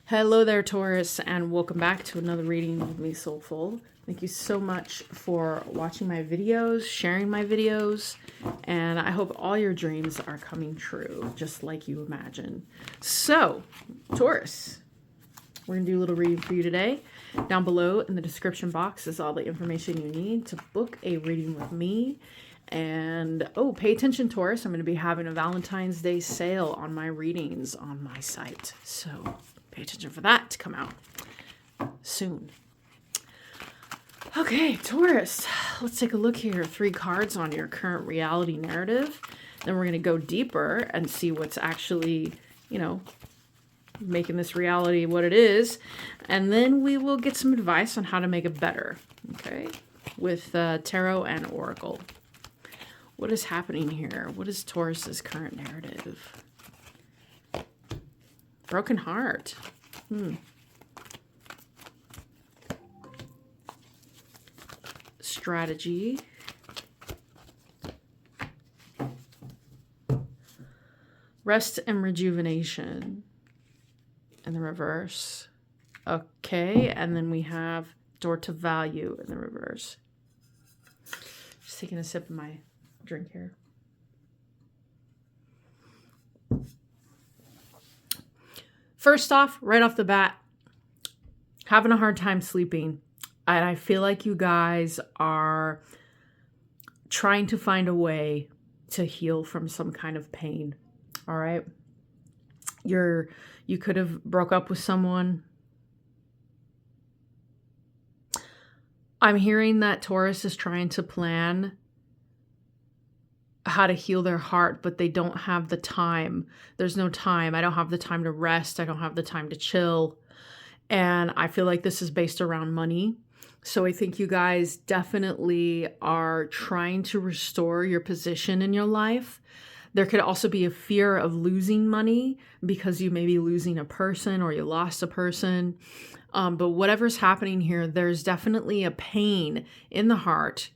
Hello there, Taurus, and welcome back to another reading with me, Soulful. Thank you so much for watching my videos, sharing my videos, and I hope all your dreams are coming true, just like you imagine. So, Taurus, we're going to do a little reading for you today. Down below in the description box is all the information you need to book a reading with me. And, oh, pay attention, Taurus. I'm going to be having a Valentine's Day sale on my readings on my site. So pay attention for that to come out soon. Okay, Taurus, let's take a look here. 3 cards on your current reality narrative. Then we're going to go deeper and see what's actually, making this reality what it is. And then we will get some advice on how to make it better, okay, with tarot and oracle. What is happening here? What is Taurus's current narrative? Broken heart. Strategy. Rest and rejuvenation in the reverse. Okay, and then we have door to value in the reverse. Just taking a sip of my drink here. First off, right off the bat, having a hard time sleeping. And I feel like you guys are trying to find a way to heal from some kind of pain. All right. You could have broke up with someone. I'm hearing that Taurus is trying to plan how to heal their heart, but they don't have the time. There's no time. I don't have the time to rest. I don't have the time to chill. And I feel like this is based around money. So I think you guys definitely are trying to restore your position in your life. There could also be a fear of losing money because you may be losing a person or you lost a person. But whatever's happening here, there's definitely a pain in the heart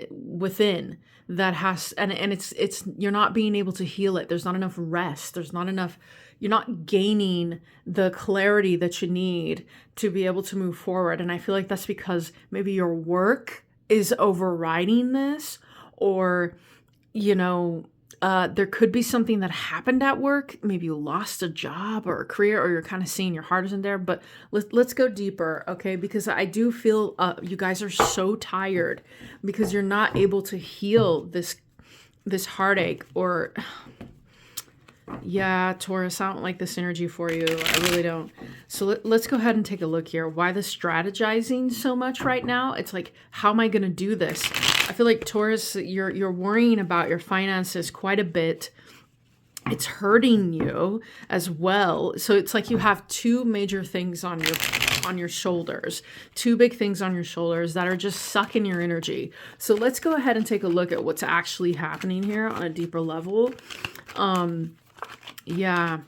within that has, and it's you're not being able to heal it. There's not enough rest. There's not enough, you're not gaining the clarity that you need to be able to move forward. And I feel like that's because maybe your work is overriding this, or, there could be something that happened at work. Maybe you lost a job or a career, or you're kind of seeing your heart isn't there. But let's go deeper, okay? Because I do feel you guys are so tired because you're not able to heal this heartache. Or, yeah, Taurus, I don't like this energy for you. I really don't. So let's go ahead and take a look here. Why the strategizing so much right now? It's like, how am I going to do this? I feel like Taurus, you're worrying about your finances quite a bit. It's hurting you as well. So it's like you have 2 major things on your shoulders, 2 big things on your shoulders that are just sucking your energy. So let's go ahead and take a look at what's actually happening here on a deeper level. Yeah,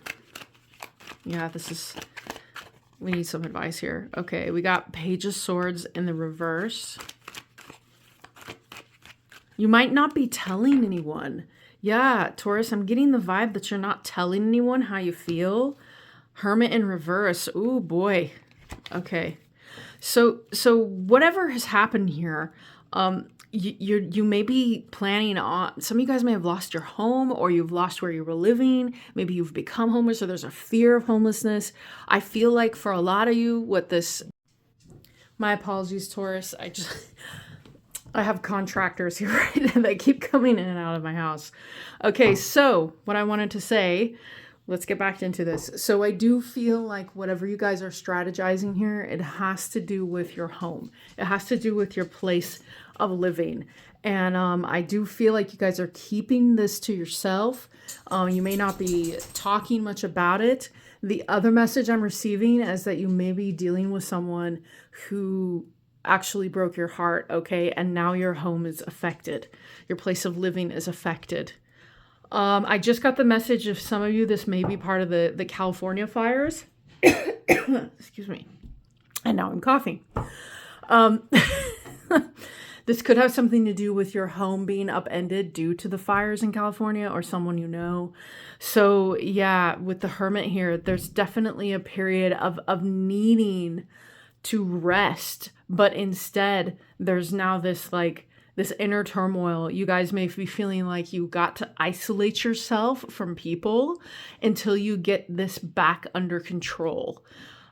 we need some advice here. Okay, we got Page of Swords in the reverse. You might not be telling anyone. Yeah, Taurus, I'm getting the vibe that you're not telling anyone how you feel. Hermit in reverse. Ooh, boy. Okay. So whatever has happened here, you may be planning on, some of you guys may have lost your home, or you've lost where you were living. Maybe you've become homeless, or there's a fear of homelessness. I feel like for a lot of you, my apologies, Taurus. I have contractors here right now that keep coming in and out of my house. Okay, so what I wanted to say, let's get back into this. So I do feel like whatever you guys are strategizing here, it has to do with your home. It has to do with your place of living. And I do feel like you guys are keeping this to yourself. You may not be talking much about it. The other message I'm receiving is that you may be dealing with someone who actually broke your heart, okay? And now your home is affected. Your place of living is affected. I just got the message of some of you, this may be part of the California fires. Excuse me. And now I'm coughing. This could have something to do with your home being upended due to the fires in California or someone you know. So yeah, with the Hermit here, there's definitely a period of needing to rest, but instead there's now this like this inner turmoil. You guys may be feeling like you got to isolate yourself from people until you get this back under control.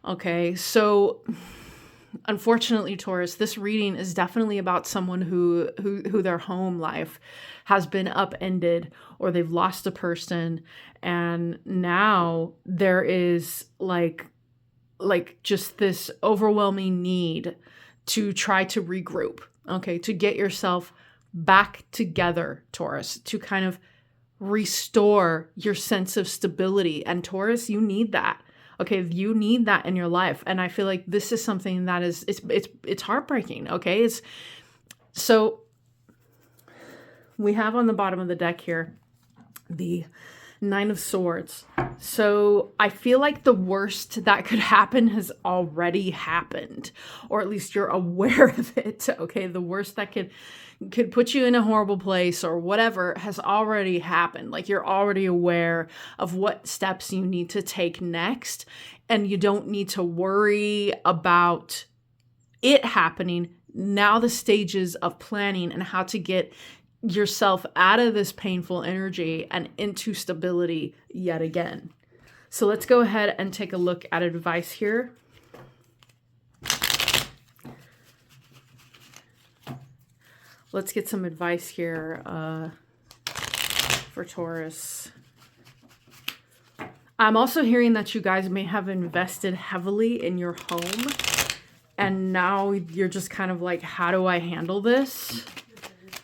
Okay, so unfortunately, Taurus, this reading is definitely about someone who their home life has been upended, or they've lost a person, and now there is like just this overwhelming need to try to regroup, okay, to get yourself back together, Taurus, to kind of restore your sense of stability. And Taurus, you need that. Okay, you need that in your life. And I feel like this is something that is, it's heartbreaking, okay? So we have on the bottom of the deck here, the Nine of Swords. So I feel like the worst that could happen has already happened, or at least you're aware of it, okay? The worst that could put you in a horrible place or whatever has already happened. Like, you're already aware of what steps you need to take next, and you don't need to worry about it happening. Now the stages of planning and how to get yourself out of this painful energy and into stability yet again. So let's go ahead and take a look at advice here. Let's get some advice here for Taurus. I'm also hearing that you guys may have invested heavily in your home, and now you're just kind of like, how do I handle this?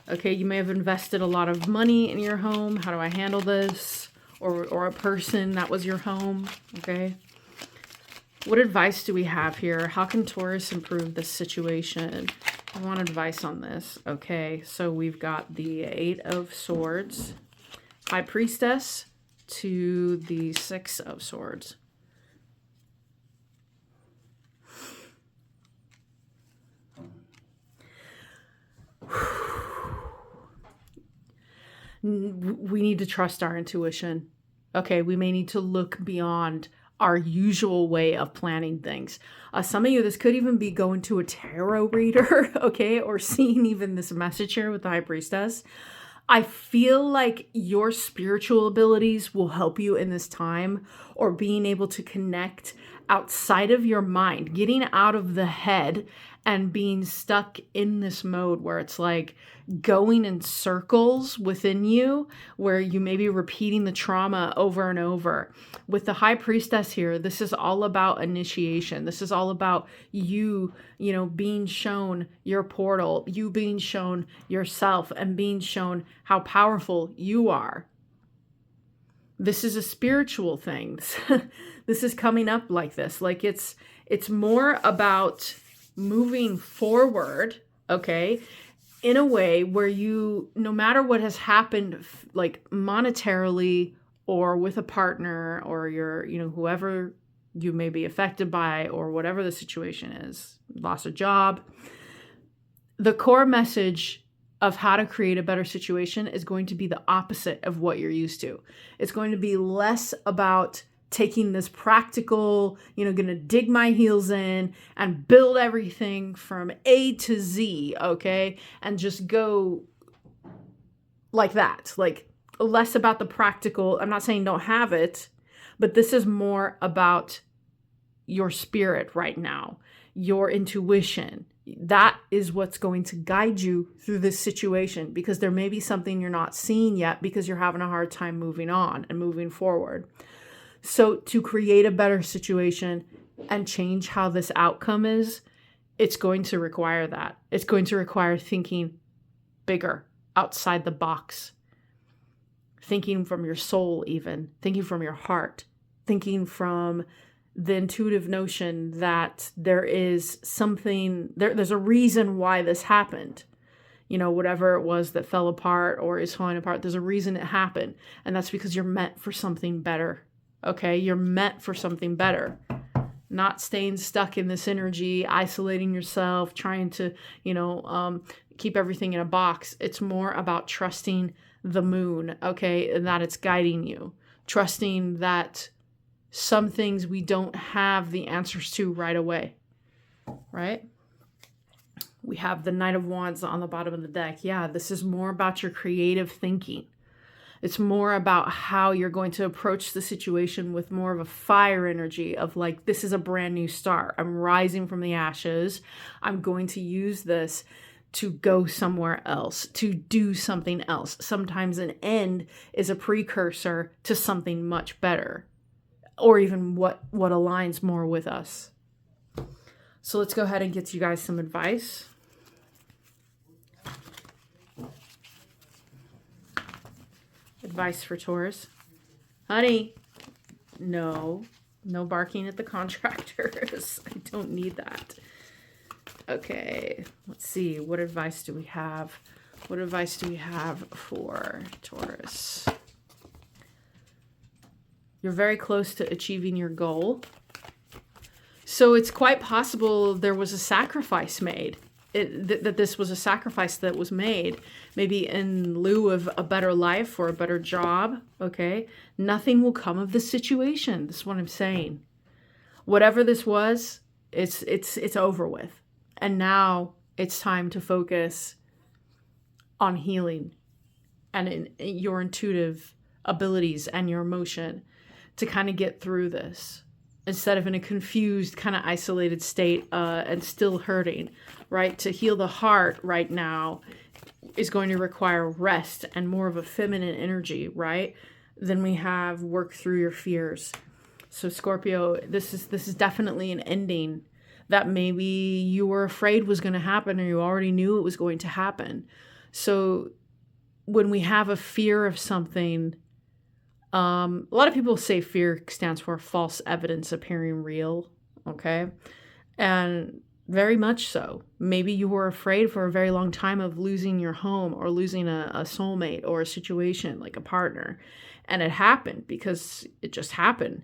Okay, you may have invested a lot of money in your home. How do I handle this? Or a person that was your home, okay? What advice do we have here? How can Taurus improve this situation? I want advice on this. Okay, so we've got the Eight of Swords, High Priestess, to the Six of Swords. We need to trust our intuition. Okay, we may need to look beyond our usual way of planning things. Some of you, this could even be going to a tarot reader, okay, or seeing even this message here with the High Priestess. I feel like your spiritual abilities will help you in this time, or being able to connect outside of your mind, getting out of the head and being stuck in this mode where it's like going in circles within you, where you may be repeating the trauma over and over. With the High Priestess here, this is all about initiation. This is all about you being shown your portal, you being shown yourself, and being shown how powerful you are. This is a spiritual thing. This is coming up like this. Like, it's more about moving forward, okay, in a way where you, no matter what has happened, like monetarily or with a partner or your, whoever you may be affected by, or whatever the situation is, lost a job, the core message of how to create a better situation is going to be the opposite of what you're used to. It's going to be less about taking this practical, going to dig my heels in and build everything from A to Z, okay? And just go like that. Like, less about the practical. I'm not saying don't have it, but this is more about your spirit right now, your intuition. That is what's going to guide you through this situation, because there may be something you're not seeing yet because you're having a hard time moving on and moving forward. So to create a better situation and change how this outcome is, it's going to require that. It's going to require thinking bigger, outside the box, thinking from your soul even, thinking from your heart, thinking from the intuitive notion that there is something, there's a reason why this happened. Whatever it was that fell apart or is falling apart, there's a reason it happened. And that's because you're meant for something better. Okay, you're meant for something better. Not staying stuck in this energy, isolating yourself, trying to, keep everything in a box. It's more about trusting the moon, okay, and that it's guiding you. Trusting that some things we don't have the answers to right away, right? We have the Knight of Wands on the bottom of the deck. Yeah, this is more about your creative thinking. It's more about how you're going to approach the situation with more of a fire energy of like, this is a brand new start. I'm rising from the ashes. I'm going to use this to go somewhere else, to do something else. Sometimes an end is a precursor to something much better, or even what aligns more with us. So let's go ahead and get you guys some advice. Advice for Taurus. Honey, no barking at the contractors. I don't need that. Okay, let's see. What advice do we have? What advice do we have for Taurus? You're very close to achieving your goal. So it's quite possible there was a sacrifice made. That this was a sacrifice that was made, maybe in lieu of a better life or a better job, okay? Nothing will come of this situation. This is what I'm saying. Whatever this was, it's over with. And now it's time to focus on healing and in your intuitive abilities and your emotion to kind of get through this, instead of in a confused, kind of isolated state and still hurting, right? To heal the heart right now is going to require rest and more of a feminine energy, right? Then we have work through your fears. So Scorpio, this is definitely an ending that maybe you were afraid was going to happen, or you already knew it was going to happen. So when we have a fear of something, a lot of people say fear stands for false evidence appearing real, okay? And very much so. Maybe you were afraid for a very long time of losing your home, or losing a soulmate, or a situation like a partner. And it happened because it just happened.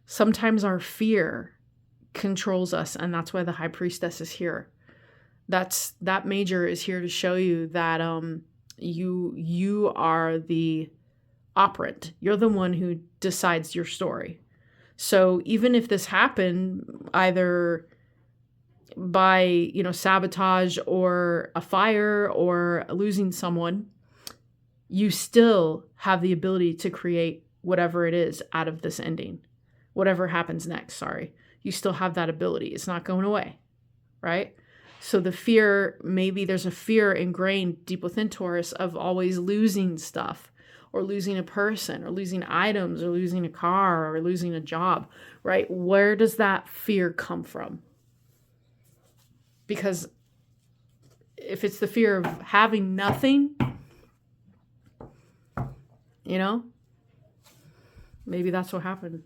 Sometimes our fear controls us, and that's why the High Priestess is here. That major is here to show you that you are the operant. You're the one who decides your story. So even if this happened either by, sabotage or a fire or losing someone, you still have the ability to create whatever it is out of this ending. Whatever happens next, sorry. You still have that ability. It's not going away, right? So the fear, maybe there's a fear ingrained deep within Taurus of always losing stuff, or losing a person, or losing items, or losing a car, or losing a job, right? Where does that fear come from? Because if it's the fear of having nothing, maybe that's what happened.